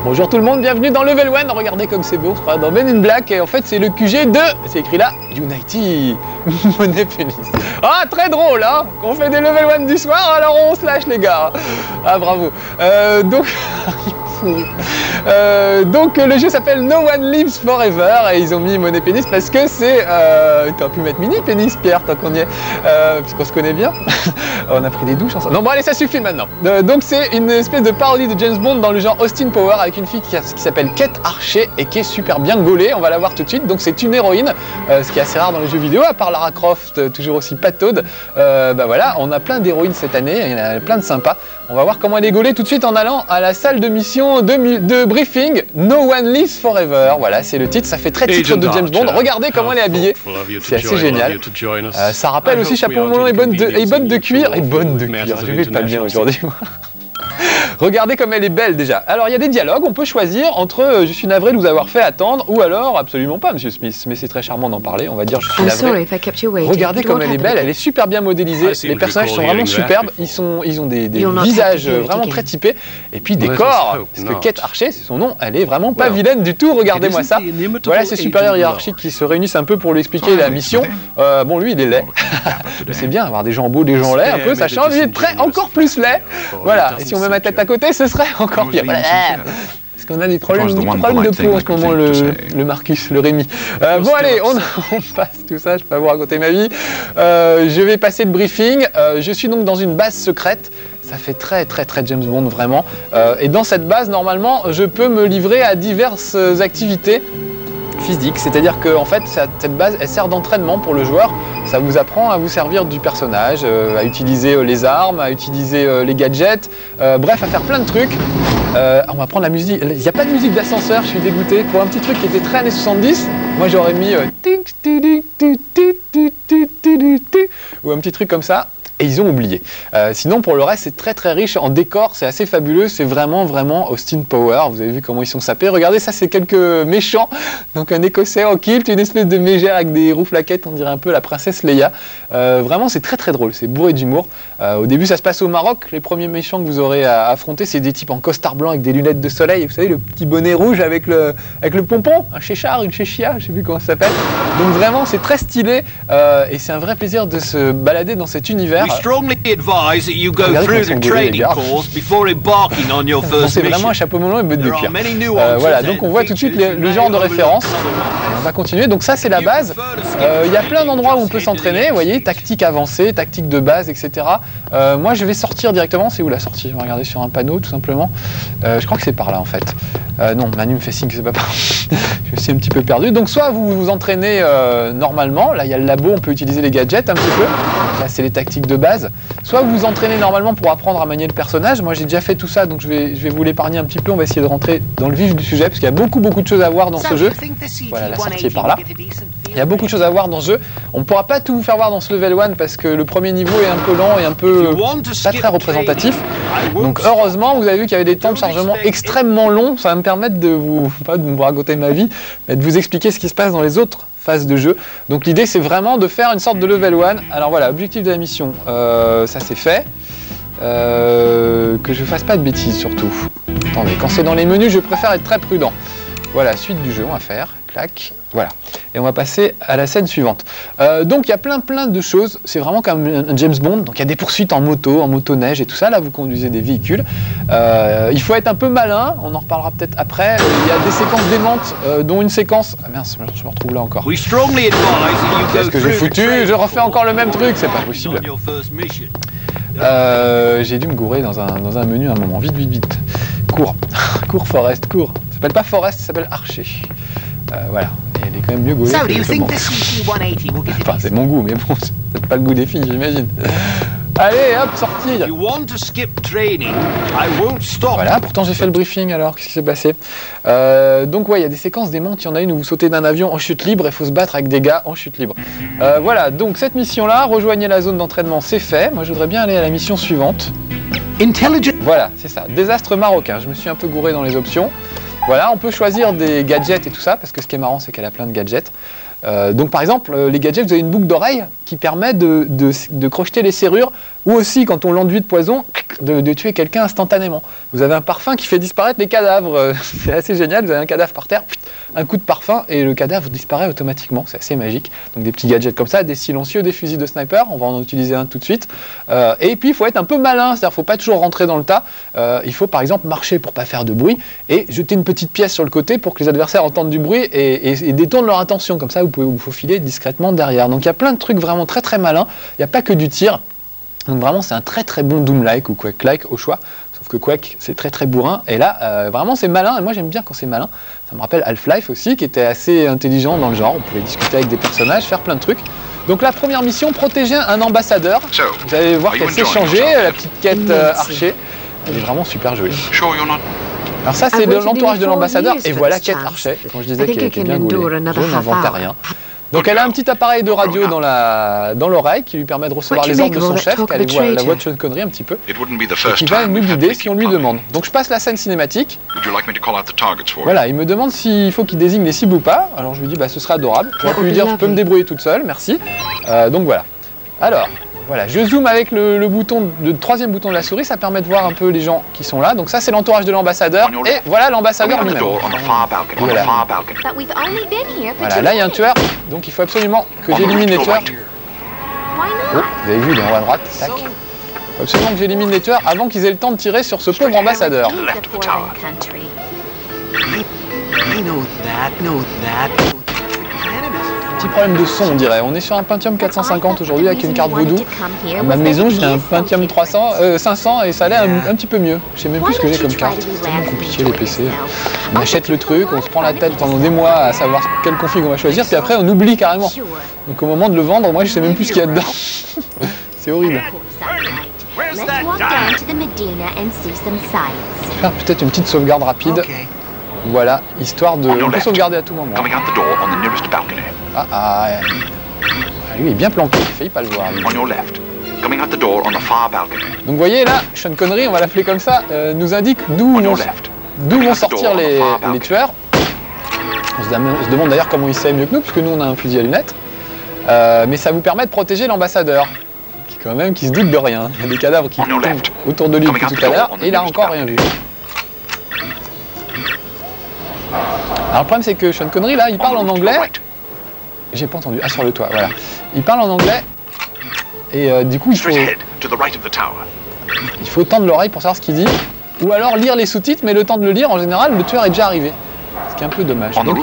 Bonjour tout le monde, bienvenue dans Level 1, regardez comme c'est beau, on se croit dans Men in Black et en fait c'est le QG de, c'est écrit là, Unity, Monnaie Pénis. Ah très drôle hein, qu'on fait des Level 1 du soir alors on se lâche les gars. Ah bravo. Donc le jeu s'appelle No One Lives Forever et ils ont mis Monnaie Pénis parce que c'est... T'aurais pu mettre Mini Pénis Pierre tant qu'on y est, puisqu'on se connaît bien. On a pris des douches ensemble. Non bon allez ça suffit maintenant. Donc c'est une espèce de parodie de James Bond dans le genre Austin Power avec une fille qui s'appelle Kate Archer et qui est super bien gaulée, on va la voir tout de suite. Donc c'est une héroïne, ce qui est assez rare dans les jeux vidéo, à part Lara Croft, toujours aussi pataude. Bah voilà, on a plein d'héroïnes cette année, il y en a plein de sympas. On va voir comment elle est gaulée tout de suite en allant à la salle de mission de briefing, No One Lives Forever. Voilà, c'est le titre, ça fait très titre de James Bond. Regardez comment elle est habillée, c'est assez génial. Ça rappelle aussi chapeau melon et bottes de cuir. Et bonnes de cuir, je vais pas bien aujourd'hui. Regardez comme elle est belle déjà. Alors il y a des dialogues, on peut choisir entre je suis navré de vous avoir fait attendre ou alors absolument pas Monsieur Smith, mais c'est très charmant d'en parler, on va dire je suis navré. Regardez comme elle est belle, elle est super bien modélisée, les personnages sont vraiment superbes, ils ont des visages vraiment très typés et puis des corps, parce que Kate Archer c'est son nom, elle est vraiment pas vilaine du tout, regardez-moi ça. Voilà ces supérieurs hiérarchiques qui se réunissent un peu pour lui expliquer la mission. Bon lui il est laid, c'est bien avoir des gens beaux, des gens laids un peu, ça change, il est très encore plus laid. Voilà, et si on met ma tête à côté, ce serait encore pire. Parce qu'on a des problèmes de peau en ce moment, le Marcus, le Rémi. Bon allez, on passe tout ça, je peux pas vous raconter ma vie. Je vais passer le briefing. Je suis donc dans une base secrète. Ça fait très James Bond vraiment. Et dans cette base, normalement, je peux me livrer à diverses activités physique, c'est-à-dire que en fait cette base elle sert d'entraînement pour le joueur, ça vous apprend à vous servir du personnage, à utiliser les armes, à utiliser les gadgets, bref à faire plein de trucs. On va prendre la musique, il n'y a pas de musique d'ascenseur, je suis dégoûté, pour un petit truc qui était très années 70, moi j'aurais mis ou un petit truc comme ça. Et ils ont oublié. Sinon, pour le reste, c'est très riche en décor, c'est assez fabuleux, c'est vraiment Austin Power. Vous avez vu comment ils sont sapés. Regardez, ça, c'est quelques méchants. Donc, un Écossais en kilt, une espèce de mégère avec des rouflaquettes, on dirait un peu la princesse Leia. Vraiment, c'est très drôle, c'est bourré d'humour. Au début, ça se passe au Maroc. Les premiers méchants que vous aurez à affronter, c'est des types en costard blanc avec des lunettes de soleil. Vous savez, le petit bonnet rouge avec le pompon, un chéchard, une chéchia, je sais plus comment ça s'appelle. Donc, vraiment, c'est très stylé et c'est un vrai plaisir de se balader dans cet univers. Strongly advise that you go through the training course before embarking on your first mission. C'est vraiment un chapeau melon et bottes de cuir. Voilà, donc on voit tout de suite le genre de référence. On va continuer. Donc ça c'est la base. Il y a plein d'endroits où on peut s'entraîner. Vous voyez, tactique avancée, tactique de base, etc. Moi je vais sortir directement. C'est où la sortie? Je vais regarder sur un panneau tout simplement. Je crois que c'est par là en fait. Non, Manu me fait signe que c'est pas par là. Je suis un petit peu perdu. Donc soit vous vous entraînez normalement. Là il y a le labo, on peut utiliser les gadgets un petit peu. Là c'est les tactiques de base. Soit vous vous entraînez normalement pour apprendre à manier le personnage. Moi j'ai déjà fait tout ça, donc je vais vous l'épargner un petit peu. On va essayer de rentrer dans le vif du sujet parce qu'il y a beaucoup de choses à voir dans ce jeu. Voilà, la sortie est par là. Il y a beaucoup de choses à voir dans ce jeu. On ne pourra pas tout vous faire voir dans ce level 1 parce que le premier niveau est un peu lent et un peu pas très représentatif. Donc heureusement, vous avez vu qu'il y avait des temps de chargement extrêmement longs. Ça va me permettre de vous, pas de vous raconter ma vie, mais de vous expliquer ce qui se passe dans les autres phases de jeu. Donc l'idée c'est vraiment de faire une sorte de level 1. Alors voilà, objectif de la mission, ça c'est fait. Que je fasse pas de bêtises surtout. Attendez, quand c'est dans les menus, je préfère être très prudent. Voilà, suite du jeu, on va faire, clac, voilà. Et on va passer à la scène suivante. Donc il y a plein de choses, c'est vraiment comme un James Bond, donc il y a des poursuites en moto-neige et tout ça, là vous conduisez des véhicules. Il faut être un peu malin, on en reparlera peut-être après. Il y a des séquences démentes, dont une séquence... Ah mince, je me retrouve là encore. Qu'est-ce que j'ai foutu? Je refais encore le même truc, c'est pas possible. J'ai dû me gourer dans un menu à un moment, vite. Cours, cours Forest, cours. Ça s'appelle pas Forest, ça s'appelle Archer. Voilà, et elle est quand même mieux gaulée que le comment. Enfin, c'est mon goût, mais bon, c'est peut-être pas le goût des filles, j'imagine. Allez, hop, sortir. You want to skip training? I won't stop. Voilà, pourtant j'ai fait le briefing alors, qu'est-ce qui s'est passé? Donc ouais, il y a des séquences démentes, il y en a une où vous sautez d'un avion en chute libre et il faut se battre avec des gars en chute libre. Voilà, donc cette mission-là, rejoignez la zone d'entraînement, c'est fait. Moi je voudrais bien aller à la mission suivante. Intelligent. Voilà, c'est ça, désastre marocain, je me suis un peu gouré dans les options. Voilà, on peut choisir des gadgets et tout ça, parce que ce qui est marrant c'est qu'elle a plein de gadgets. Donc par exemple, les gadgets, vous avez une boucle d'oreille qui permet de crocheter les serrures, ou aussi quand on l'enduit de poison, de tuer quelqu'un instantanément. Vous avez un parfum qui fait disparaître les cadavres, c'est assez génial, vous avez un cadavre par terre, un coup de parfum et le cadavre disparaît automatiquement, c'est assez magique. Donc des petits gadgets comme ça, des silencieux, des fusils de sniper, on va en utiliser un tout de suite. Et puis il faut être un peu malin, c'est-à-dire qu'il ne faut pas toujours rentrer dans le tas, il faut par exemple marcher pour ne pas faire de bruit et jeter une petite pièce sur le côté pour que les adversaires entendent du bruit et détournent leur attention, comme ça vous pouvez vous faufiler discrètement derrière. Donc il y a plein de trucs vraiment très très malins, il n'y a pas que du tir. Donc vraiment c'est un très très bon Doom-like ou Quake-like au choix, sauf que Quake c'est très très bourrin, et là vraiment c'est malin, et moi j'aime bien quand c'est malin. Ça me rappelle Half-Life aussi, qui était assez intelligent dans le genre, on pouvait discuter avec des personnages, faire plein de trucs. Donc la première mission, protéger un ambassadeur. Vous allez voir qu'elle s'est changée, la petite quête archer, elle est vraiment super jolie. Alors ça c'est l'entourage de l'ambassadeur, et voilà quête archer, quand je disais qu'elle était bien gaulée, je n'inventais rien. Donc elle a un petit appareil de radio dans l'oreille qui lui permet de recevoir les ordres de son chef, qui a la voix de Sean Connery un petit peu, et qui va nous guider si on lui demande. Donc je passe la scène cinématique. Voilà, il me demande s'il faut qu'il désigne les cibles ou pas. Alors je lui dis bah ce serait adorable. Je peux lui dire je peux me débrouiller toute seule, merci. Donc voilà. Alors voilà, je zoome avec le troisième bouton de la souris, ça permet de voir un peu les gens qui sont là. Donc ça c'est l'entourage de l'ambassadeur, et voilà l'ambassadeur lui-même. Voilà. Voilà, là il y a un tueur, donc il faut absolument que j'élimine les tueurs. Oh, vous avez vu, il est en haut à droite, tac. Il faut absolument que j'élimine les tueurs avant qu'ils aient le temps de tirer sur ce pauvre ambassadeur. Petit problème de son on dirait, on est sur un Pentium 450 aujourd'hui avec une carte Voodoo. À ma maison j'ai un Pentium 500 et ça allait un petit peu mieux. Je sais même plus ce que j'ai comme carte, c'est tellement compliqué les PC. On achète le truc, on se prend la tête pendant des mois à savoir quelle config on va choisir, puis après on oublie carrément. Donc au moment de le vendre, moi je sais même plus ce qu'il y a dedans. C'est horrible. Je vais faire peut-être une petite sauvegarde rapide. Voilà, histoire de... On peut sauvegarder à tout moment. Lui il est bien planqué, il a failli pas le voir. Donc vous voyez là, Sean Connery, on va l'appeler comme ça, nous indique d'où vont sortir les tueurs. On se demande d'ailleurs comment il sait mieux que nous, parce que nous on a un fusil à lunettes. Mais ça vous permet de protéger l'ambassadeur, qui se doute de rien. Il y a des cadavres qui tombent autour de lui depuis tout à l'heure, et il a encore rien vu. Alors le problème c'est que Sean Connery là, il parle en anglais. J'ai pas entendu. Ah sur le toit, voilà. Il parle en anglais et du coup il faut tendre l'oreille pour savoir ce qu'il dit. Ou alors lire les sous-titres, mais le temps de le lire en général, le tueur est déjà arrivé. Ce qui est un peu dommage. Donc,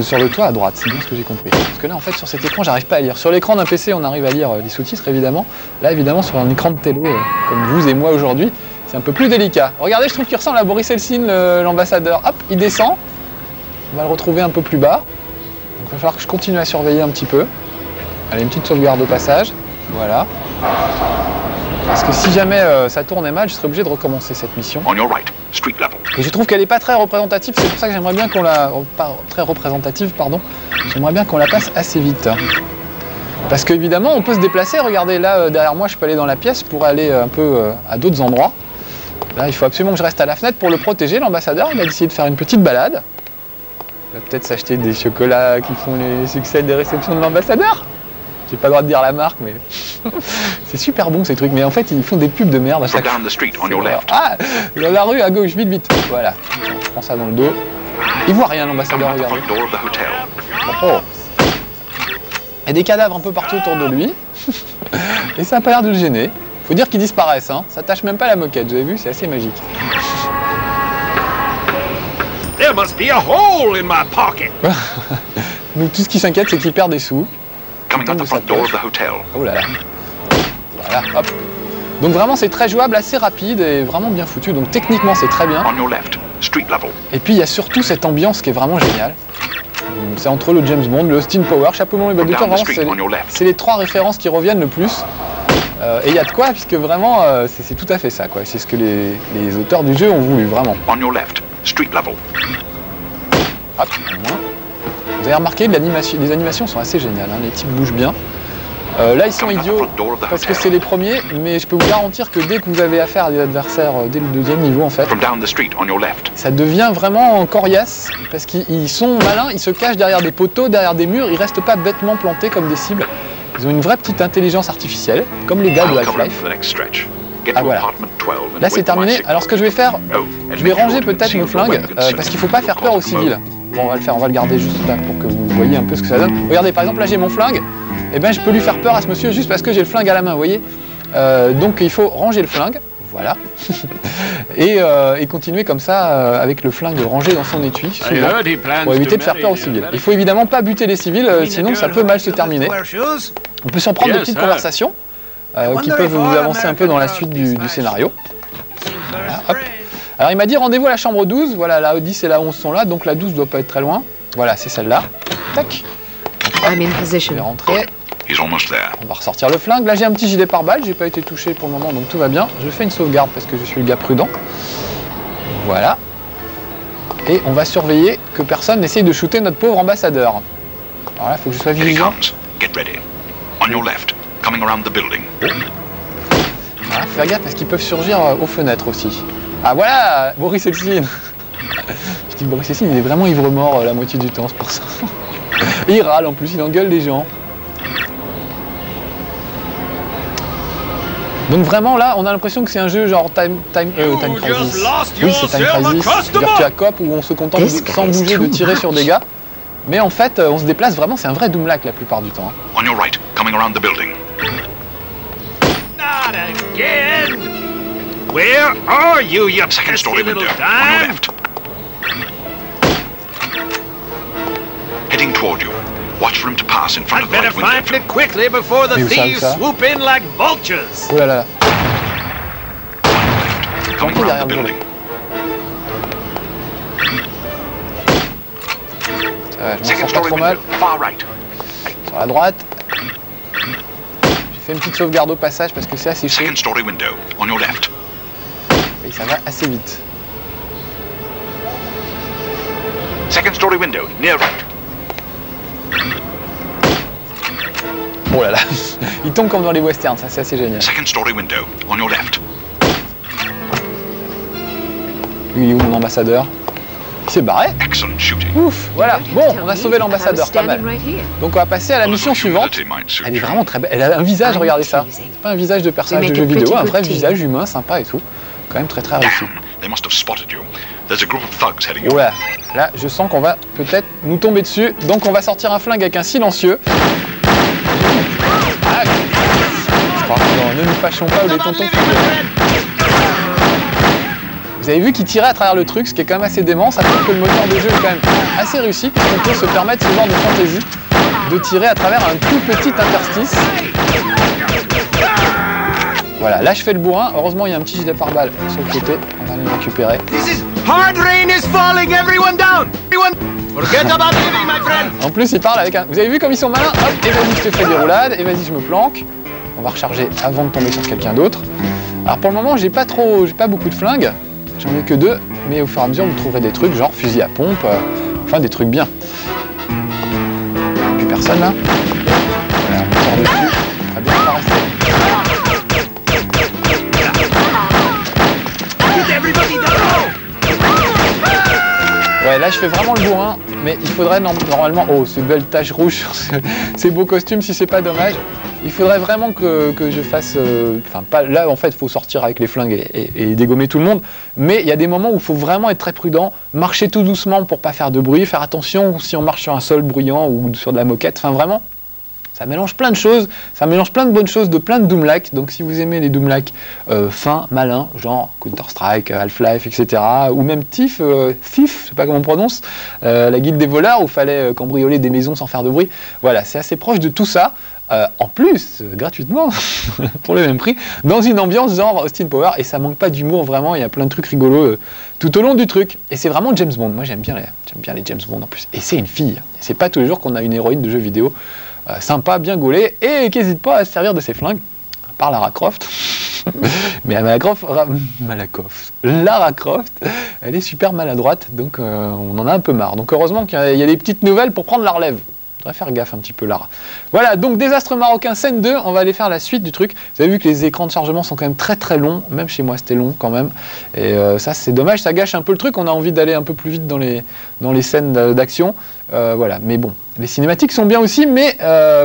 sur le toit à droite, c'est bien ce que j'ai compris. Parce que là en fait sur cet écran j'arrive pas à lire. Sur l'écran d'un PC on arrive à lire les sous-titres évidemment. Là évidemment sur un écran de télé comme vous et moi aujourd'hui, c'est un peu plus délicat. Regardez, je trouve qu'il ressemble à Boris Eltsine, l'ambassadeur. Hop, il descend. On va le retrouver un peu plus bas. Donc il va falloir que je continue à surveiller un petit peu. Allez, une petite sauvegarde au passage. Voilà. Parce que si jamais ça tournait mal, je serais obligé de recommencer cette mission. Et je trouve qu'elle n'est pas très représentative, c'est pour ça que j'aimerais bien qu'on la... Pas très représentative, pardon. J'aimerais bien qu'on la passe assez vite. Parce qu'évidemment, on peut se déplacer. Regardez, là, derrière moi, je peux aller dans la pièce pour aller un peu à d'autres endroits. Là, il faut absolument que je reste à la fenêtre pour le protéger, l'ambassadeur. Il a décidé de faire une petite balade. Il va peut-être s'acheter des chocolats qui font les succès des réceptions de l'ambassadeur. J'ai pas le droit de dire la marque, mais c'est super bon ces trucs. Mais en fait, ils font des pubs de merde à chaque fois. Ah, dans la rue à gauche, vite, vite. Voilà, je prends ça dans le dos. Il voit rien, l'ambassadeur, regardez. Oh. Il y a des cadavres un peu partout autour de lui. Et ça n'a pas l'air de le gêner. Faut dire qu'ils disparaissent, hein. Ça tâche même pas la moquette, vous avez vu, c'est assez magique. There must be a hole in my pocket. Donc tout ce qui s'inquiète, c'est qu'il perd des sous. Oh là là. Voilà, hop. Donc vraiment c'est très jouable, assez rapide et vraiment bien foutu. Donc techniquement c'est très bien. Et puis il y a surtout cette ambiance qui est vraiment géniale. C'est entre le James Bond, le Austin Power, Chapeau melon et Bob de Cœur, vraiment c'est les trois références qui reviennent le plus. Et il y a de quoi, puisque vraiment, c'est tout à fait ça, quoi. C'est ce que les auteurs du jeu ont voulu, vraiment. On your left, street level. Hop, au moins. Vous avez remarqué, les animations sont assez géniales, hein. Les types bougent bien. Là, ils sont idiots parce que c'est les premiers, mais je peux vous garantir que dès que vous avez affaire à des adversaires dès le deuxième niveau, en fait, ça devient vraiment coriace parce qu'ils sont malins, ils se cachent derrière des poteaux, derrière des murs, ils restent pas bêtement plantés comme des cibles. Ils ont une vraie petite intelligence artificielle, comme les gars de Half-Life. Ah voilà. Là, c'est terminé. Alors, ce que je vais faire, je vais ranger peut-être mon flingue parce qu'il faut pas faire peur aux civils. Bon, on va le faire, on va le garder juste là pour que vous voyez un peu ce que ça donne. Regardez, par exemple, là, j'ai mon flingue. Eh ben, je peux lui faire peur à ce monsieur juste parce que j'ai le flingue à la main, vous voyez. Donc il faut ranger le flingue, voilà, et continuer comme ça avec le flingue rangé dans son étui, souvent, pour éviter de faire peur aux civils. Il faut évidemment pas buter les civils, sinon ça peut mal se terminer. On peut s'en prendre des petites conversations qui peuvent vous avancer un peu dans la suite du scénario. Voilà, hop. Alors il m'a dit rendez-vous à la chambre 12, voilà, la 10 et la 11 sont là, donc la 12 doit pas être très loin. Voilà, c'est celle-là. Tac. Je vais rentrer. On va ressortir le flingue. Là, j'ai un petit gilet pare-balles. J'ai pas été touché pour le moment, donc tout va bien. Je fais une sauvegarde parce que je suis le gars prudent. Voilà. Et on va surveiller que personne n'essaye de shooter notre pauvre ambassadeur. Alors là, il faut que je sois vigilant. Voilà, faire gaffe parce qu'ils peuvent surgir aux fenêtres aussi. Ah voilà, Boris Eltsine. Je dis Boris Eltsine, il est vraiment ivre-mort la moitié du temps, c'est pour ça. Et il râle en plus, il engueule les gens. Donc vraiment là, on a l'impression que c'est un jeu genre Time Crisis. Oui, c'est Time Crisis, Virtua Cop où on se contente sans bouger de tirer sur des gars. Mais en fait, on se déplace vraiment, c'est un vrai Doom-like la plupart du temps. On your right, coming around the building. Not again! Where are you, you second story window, on your left. Heading toward you. Watch for him to pass in front of the right window. Find it quickly before the thieves swoop in like vultures. Oh là là. Coming around the building. Je m'en sors pas trop mal. Far right. Sur la droite. J'ai fait une petite sauvegarde au passage parce que c'est assez chaud. Second story window, on your left. Et ça va assez vite. Second story window, near right. Oh là là, il tombe comme dans les westerns, ça c'est assez génial. Second story window, on your left. Lui, il est où mon ambassadeur? Il s'est barré. Excellent shooting. Ouf, voilà. Bon, on a sauvé l'ambassadeur, pas mal. Donc on va passer à la mission suivante. Elle est vraiment très belle. Elle a un visage, regardez ça. C'est pas un visage de personnage de jeu vidéo, un vrai visage humain, sympa et tout. Quand même très très réussi. Ouais, là je sens qu'on va peut-être nous tomber dessus. Donc on va sortir un flingue avec un silencieux. Ah, non, ne nous fâchons pas ou les tontons. Vous avez vu qu'il tirait à travers le truc, ce qui est quand même assez dément. Ça prouve que le moteur de jeu est quand même assez réussi, puisqu'on peut se permettre ce genre de fantaisie, de tirer à travers un tout petit interstice. Voilà, là je fais le bourrin. Heureusement il y a un petit gilet pare-balles sur le côté. On va le récupérer. En plus il parle avec un... Vous avez vu comme ils sont malins? Hop, et vas-y je te fais des roulades, et vas-y je me planque. On va recharger avant de tomber sur quelqu'un d'autre. Alors pour le moment j'ai pas beaucoup de flingues. J'en ai que 2, mais au fur et à mesure vous trouverez des trucs genre fusil à pompe, enfin des trucs bien. Plus personne là. Voilà, on sort dessus. Très bien, on va rester. Ouais, là je fais vraiment le bourrin, mais il faudrait normalement... Oh, c'est une belle tache rouge sur ces beaux costumes, si c'est pas dommage. Il faudrait vraiment que je fasse... Enfin, pas là, en fait, il faut sortir avec les flingues et dégommer tout le monde. Mais il y a des moments où il faut vraiment être très prudent, marcher tout doucement pour pas faire de bruit, faire attention si on marche sur un sol bruyant ou sur de la moquette. Enfin, vraiment, ça mélange plein de choses, ça mélange plein de bonnes choses, de plein de Doom-like. Donc si vous aimez les Doom-like fins, malins, genre Counter-Strike, Half-Life, etc. Ou même Thief, je sais pas comment on prononce, la guilde des voleurs où il fallait cambrioler des maisons sans faire de bruit. Voilà, c'est assez proche de tout ça. En plus, gratuitement, pour le même prix, dans une ambiance genre Austin Power, et ça manque pas d'humour, vraiment, il y a plein de trucs rigolos tout au long du truc. Et c'est vraiment James Bond, moi j'aime bien les James Bond en plus. Et c'est une fille, c'est pas tous les jours qu'on a une héroïne de jeu vidéo sympa, bien gaulée, et qui n'hésite pas à se servir de ses flingues. par Lara Croft. Mais Lara Croft, elle est super maladroite, donc on en a un peu marre. Donc heureusement qu'il y a des petites nouvelles pour prendre la relève. On devrait faire gaffe un petit peu, Lara. Voilà, donc Désastre marocain, scène 2, on va aller faire la suite du truc. Vous avez vu que les écrans de chargement sont quand même très très longs, même chez moi c'était long quand même. Et ça c'est dommage, ça gâche un peu le truc, on a envie d'aller un peu plus vite dans les scènes d'action. Voilà, mais bon, les cinématiques sont bien aussi, mais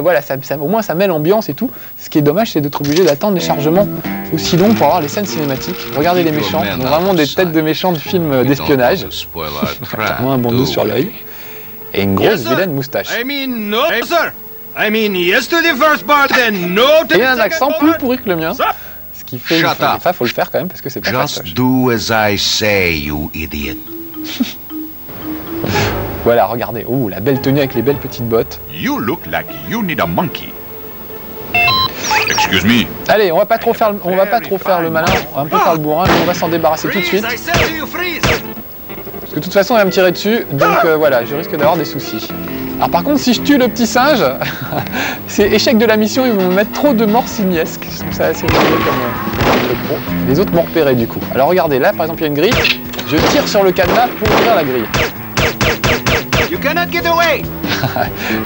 voilà, au moins ça met l'ambiance et tout. Ce qui est dommage, c'est d'être obligé d'attendre des chargements aussi longs pour avoir les scènes cinématiques. Regardez les méchants, ils ont vraiment des têtes de méchants de films d'espionnage. Moins un bandeau sur l'œil. Et une grosse vilaine moustache. I mean, no, sir. I mean, yes to the first part, then no to the et un accent plus pourri que le mien. Ce qui fait, il faut le faire quand même parce que c'est pas facile. Just do as I say, you idiot. Voilà, regardez. Ouh, la belle tenue avec les belles petites bottes. You look like you need a monkey. Excuse me. Allez, on va pas trop faire le malin, on va un peu faire le bourrin, mais on va s'en débarrasser tout de suite. Parce que de toute façon, il va me tirer dessus, donc voilà, je risque d'avoir des soucis. Alors par contre, si je tue le petit singe, c'est échec de la mission, ils vont me mettre trop de morts simiesques. Je trouve ça assez rigolo comme les autres m'ont repéré du coup. Alors regardez, là par exemple, il y a une grille, je tire sur le cadenas pour ouvrir la grille. You cannot get away.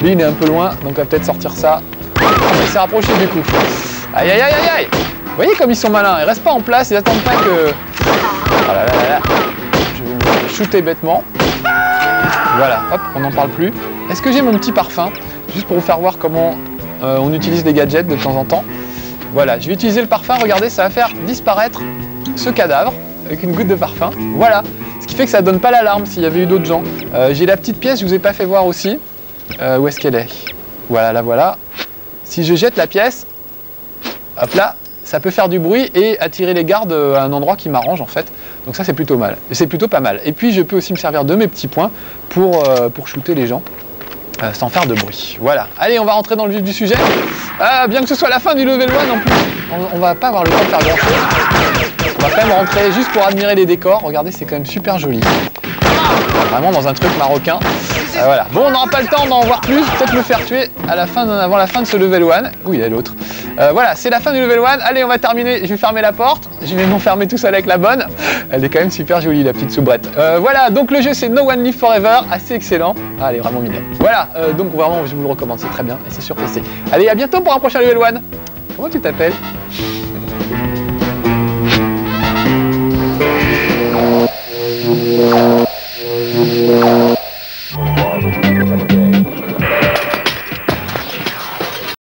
Lui, il est un peu loin, donc on va peut-être sortir ça. Il s'est rapproché du coup. Aïe aïe aïe aïe aïe. Vous voyez comme ils sont malins, ils restent pas en place, ils attendent pas que... Oh là là là là. Je vais me shooter bêtement. Voilà, hop, on n'en parle plus. Est-ce que j'ai mon petit parfum? Juste pour vous faire voir comment on utilise les gadgets de temps en temps. Voilà, je vais utiliser le parfum, regardez, ça va faire disparaître ce cadavre avec une goutte de parfum. Voilà, ce qui fait que ça donne pas l'alarme s'il y avait eu d'autres gens. J'ai la petite pièce, je vous ai pas fait voir aussi. Où est-ce qu'elle est? Voilà, la voilà. Si je jette la pièce, hop là, ça peut faire du bruit et attirer les gardes à un endroit qui m'arrange en fait. Donc ça c'est plutôt mal, c'est plutôt pas mal. Et puis je peux aussi me servir de mes petits points pour shooter les gens sans faire de bruit. Voilà, allez on va rentrer dans le vif du sujet. Bien que ce soit la fin du level 1 en plus, on va pas avoir le temps de faire grand chose. On va quand même rentrer juste pour admirer les décors. Regardez, c'est quand même super joli. Vraiment dans un truc marocain. Voilà. Bon, on n'aura pas le temps d'en voir plus, peut-être me faire tuer à la fin, avant la fin de ce level 1. Oui, il y a l'autre. Voilà, c'est la fin du level 1. Allez, on va terminer. Je vais fermer la porte. Je vais m'enfermer tout seul avec la bonne. Elle est quand même super jolie, la petite soubrette. Voilà, donc le jeu c'est No One Lives Forever. Assez excellent. Ah, elle est vraiment mignonne. Voilà, donc vraiment, je vous le recommande. C'est très bien et c'est sur PC. Allez, à bientôt pour un prochain level 1. Comment tu t'appelles ?